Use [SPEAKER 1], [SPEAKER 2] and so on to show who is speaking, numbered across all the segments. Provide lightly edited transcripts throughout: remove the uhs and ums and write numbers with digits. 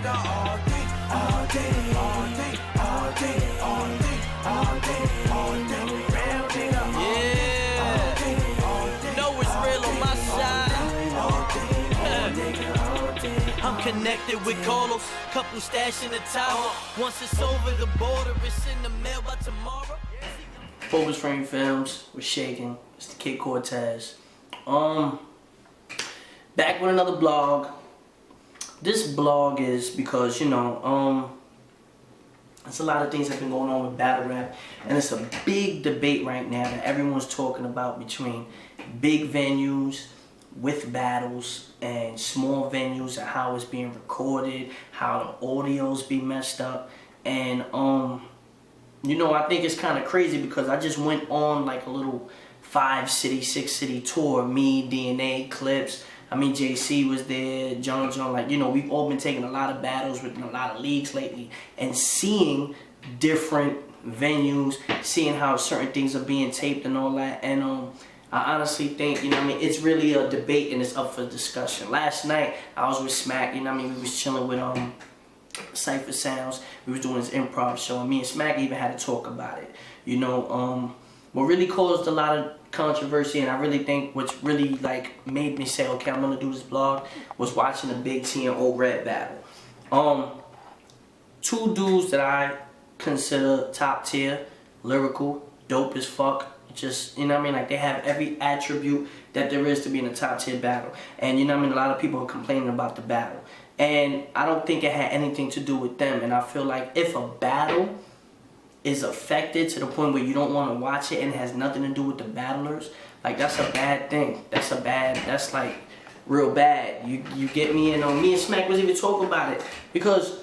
[SPEAKER 1] nigga all day, all day, all day, all day, all day, all day, all day. Real nigga all day, all day, all day.
[SPEAKER 2] Know it's real on my side. I'm connected with Carlos, couple stash in the tower. Once it's over the border, it's in the mail by tomorrow.
[SPEAKER 3] Focus Frame Films, we're shaking. It's the kid Cortez. Back with another blog. This blog is because, you know, there's a lot of things that have been going on with battle rap, and it's a big debate right now that everyone's talking about between big venues with battles and small venues and how it's being recorded, how the audios be messed up. And you know, I think it's kind of crazy because I just went on like a little 5-city, 6-city tour. Me, DNA, Clips, I mean JC was there, John, like, you know, we've all been taking a lot of battles with a lot of leagues lately and seeing different venues, seeing how certain things are being taped and all that. And I honestly think, you know what I mean, it's really a debate and it's up for discussion. Last night, I was with Smack, you know what I mean, we was chilling with Cypher Sounds. We was doing this improv show, and me and Smack even had to talk about it. You know, what really caused a lot of controversy, and I really think what's really like made me say, okay, I'm gonna do this blog, was watching the Big T and Old Red battle. Two dudes that I consider top tier, lyrical, dope as fuck. Just, you know what I mean, like they have every attribute that there is to be in a top tier battle. And you know what I mean, a lot of people are complaining about the battle. And I don't think it had anything to do with them. And I feel like if a battle is affected to the point where you don't want to watch it and it has nothing to do with the battlers, like that's a bad thing. That's like real bad. You get me? And me and Smack was even talking about it. Because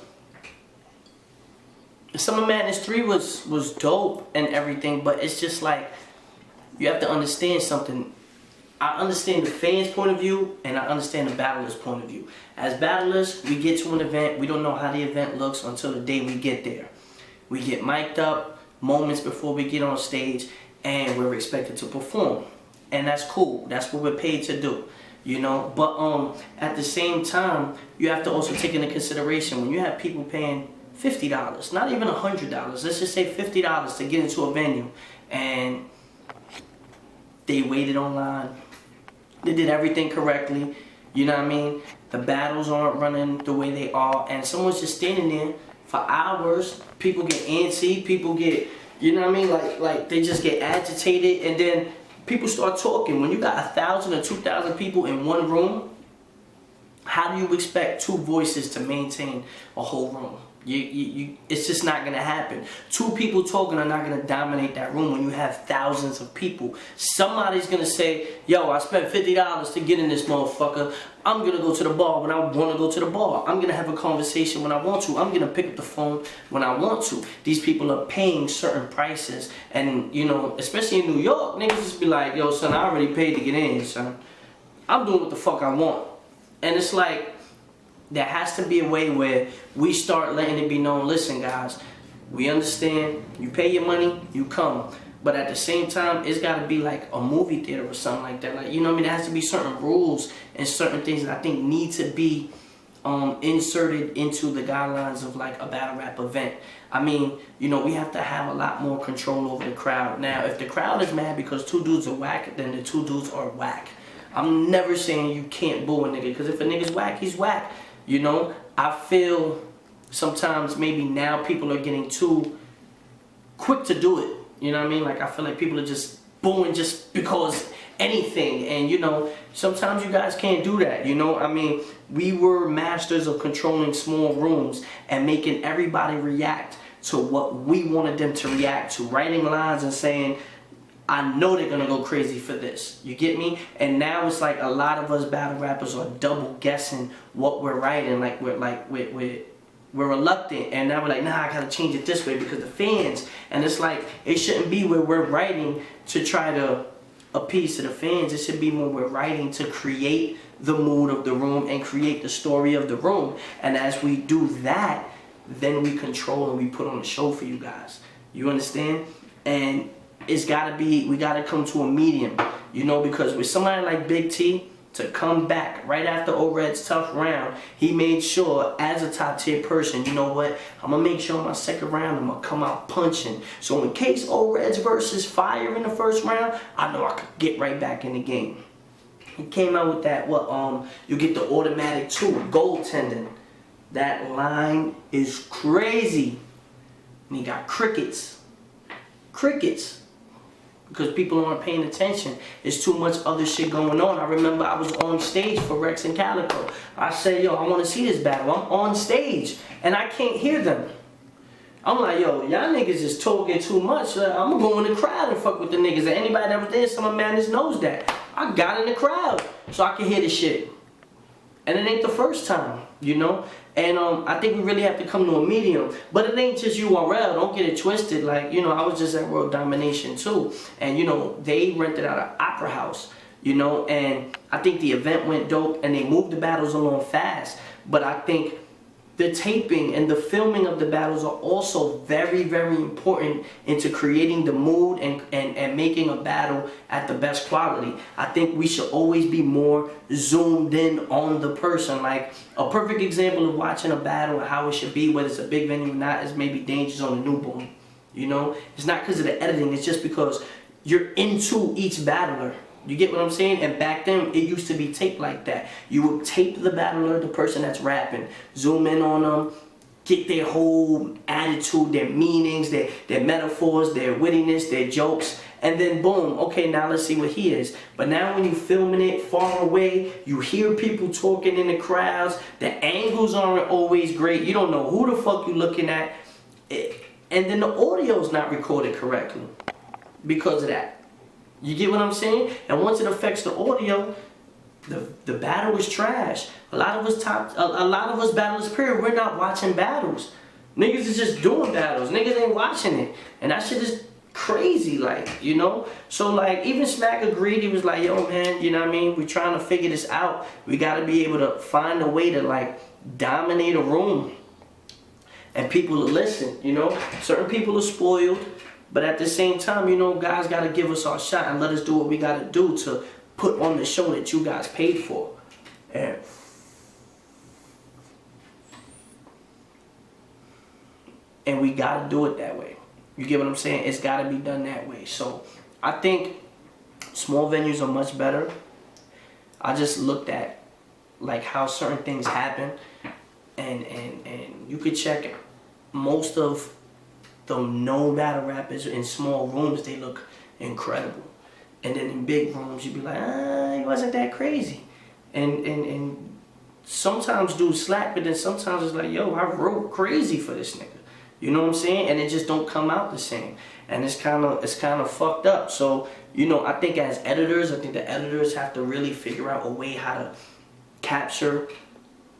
[SPEAKER 3] Summer Madness 3 was dope and everything, but it's just like, you have to understand something. I understand the fans' point of view, and I understand the battlers' point of view. As battlers, we get to an event, we don't know how the event looks until the day we get there. We get mic'd up moments before we get on stage, and we're expected to perform. And that's cool. That's what we're paid to do, you know? But at the same time, you have to also take into consideration when you have people paying $50, not even $100, let's just say $50 to get into a venue, and they waited online. They did everything correctly. You know what I mean? The battles aren't running the way they are. And someone's just standing there for hours. People get antsy. People get, you know what I mean? Like they just get agitated. And then people start talking. When you got 1,000 or 2,000 people in one room, how do you expect two voices to maintain a whole room? It's just not gonna happen. Two people talking are not gonna dominate that room when you have thousands of people. Somebody's gonna say, yo, I spent $50 to get in this motherfucker. I'm gonna go to the bar when I wanna go to the bar. I'm gonna have a conversation when I want to. I'm gonna pick up the phone when I want to. These people are paying certain prices, and you know, especially in New York, niggas just be like, yo, son, I already paid to get in, son. I'm doing what the fuck I want. And it's like, there has to be a way where we start letting it be known, listen guys, we understand, you pay your money, you come. But at the same time, it's gotta be like a movie theater or something like that. Like, you know what I mean? There has to be certain rules and certain things that I think need to be inserted into the guidelines of like a battle rap event. I mean, you know, we have to have a lot more control over the crowd. Now, if the crowd is mad because two dudes are whack, then the two dudes are whack. I'm never saying you can't boo a nigga, because if a nigga's whack, he's whack. You know, I feel sometimes maybe now people are getting too quick to do it. You know what I mean? Like, I feel like people are just booing just because anything. And, you know, sometimes you guys can't do that, you know? I mean, we were masters of controlling small rooms and making everybody react to what we wanted them to react to. Writing lines and saying, I know they're gonna go crazy for this. You get me? And now it's like a lot of us battle rappers are double guessing what we're writing. Like we're reluctant, and now we're like, nah, I gotta change it this way because the fans. And it's like, it shouldn't be where we're writing to try to appease to the fans. It should be when we're writing to create the mood of the room and create the story of the room. And as we do that, then we control and we put on a show for you guys. You understand? And it's gotta be, we gotta come to a medium, you know, because with somebody like Big T, to come back right after O-Red's tough round. He made sure, as a top tier person, you know what, I'm gonna make sure my second round I'm gonna come out punching. So in case O-Red's versus fire in the first round, I know I could get right back in the game. He came out with that, you get the automatic 2, goaltending. That line is crazy. And he got crickets. Crickets. Because people aren't paying attention. There's too much other shit going on. I remember I was on stage for Rex and Calico. I said, yo, I want to see this battle. I'm on stage and I can't hear them. I'm like, yo, y'all niggas is talking too much. I'm gonna go in the crowd and fuck with the niggas. And anybody that was there, some of madness knows that. I got in the crowd so I can hear the shit. And it ain't the first time, you know? And I think we really have to come to a medium. But it ain't just URL, don't get it twisted. Like, you know, I was just at World Domination too. And, you know, they rented out an opera house, you know? And I think the event went dope and they moved the battles along fast. But I think the taping and the filming of the battles are also very, very important into creating the mood and making a battle at the best quality. I think we should always be more zoomed in on the person. Like, a perfect example of watching a battle and how it should be, whether it's a big venue or not, is maybe Dangers on the Newborn. You know? It's not because of the editing, it's just because you're into each battler. You get what I'm saying? And back then, it used to be taped like that. You would tape the battler, the person that's rapping, zoom in on them, get their whole attitude, their meanings, their metaphors, their wittiness, their jokes, and then boom, okay, now let's see what he is. But now when you're filming it far away, you hear people talking in the crowds, the angles aren't always great, you don't know who the fuck you're looking at, and then the audio's not recorded correctly because of that. You get what I'm saying? And once it affects the audio, the battle is trash. A lot of us battlers, period, we're not watching battles. Niggas is just doing battles. Niggas ain't watching it. And that shit is crazy, like, you know? So, like, even Smack agreed. He was like, yo, man, you know what I mean? We're trying to figure this out. We got to be able to find a way to, like, dominate a room. And people will listen, you know? Certain people are spoiled. But at the same time, you know, guys got to give us our shot and let us do what we got to do to put on the show that you guys paid for. And we got to do it that way. You get what I'm saying? It's got to be done that way. So I think small venues are much better. I just looked at like how certain things happen. And you could check it. Most of the known battle rappers in small rooms, they look incredible. And then in big rooms, you'd be like, it wasn't that crazy. And sometimes dudes slack, but then sometimes it's like, yo, I wrote crazy for this nigga. You know what I'm saying? And it just don't come out the same. And it's kind of fucked up. So, you know, I think as editors, I think the editors have to really figure out a way how to capture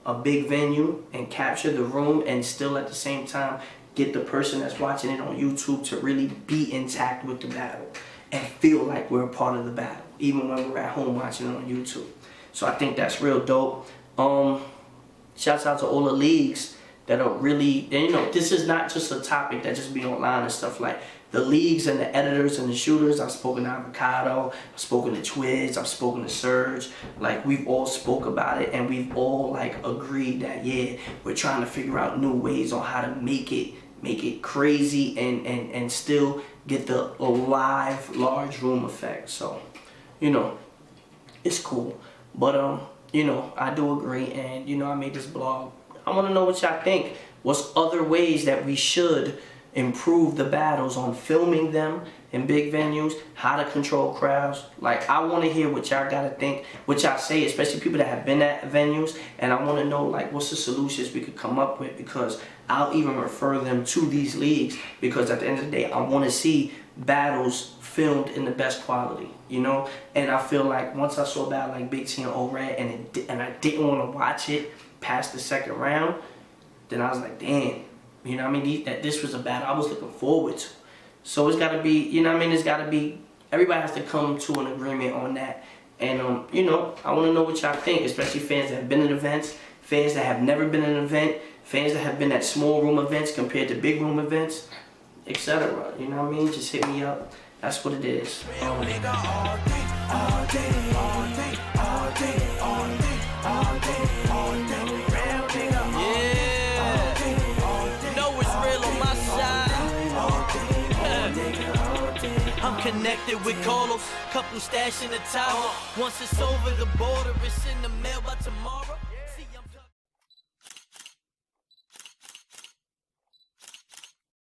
[SPEAKER 3] a big venue and capture the room and still at the same time get the person that's watching it on YouTube to really be intact with the battle and feel like we're a part of the battle, even when we're at home watching it on YouTube. So I think that's real dope. Shouts out to all the leagues that are really, and you know, this is not just a topic that just be online and stuff. Like the leagues and the editors and the shooters, I've spoken to Avocado, I've spoken to Twiz, I've spoken to Surge. Like we've all spoke about it and we've all like agreed that yeah, we're trying to figure out new ways on how to make it crazy and still get the live large room effect. So, you know, it's cool. But you know, I do agree, and you know, I made this blog. I want to know what y'all think. What's other ways that we should improve the battles on filming them in big venues, how to control crowds? Like, I want to hear what y'all got to think, what y'all say, especially people that have been at venues, and I want to know, like, what's the solutions we could come up with, because I'll even refer them to these leagues, because at the end of the day, I want to see battles filmed in the best quality, you know? And I feel like once I saw a battle like Big T and O-Red, and I didn't want to watch it past the second round, then I was like, damn, you know what I mean? That this was a battle I was looking forward to. So it's got to be, you know what I mean? It's got to be, everybody has to come to an agreement on that. And, you know, I want to know what y'all think, especially fans that have been at events, fans that have never been at an event, fans that have been at small room events compared to big room events, etc. You know what I mean? Just hit me up. That's what it is.
[SPEAKER 1] Real nigga all day, all day, all day, all day.
[SPEAKER 2] I'm connected with Carlos, couple stash in the tower. Once it's over the border, it's in the mail by tomorrow.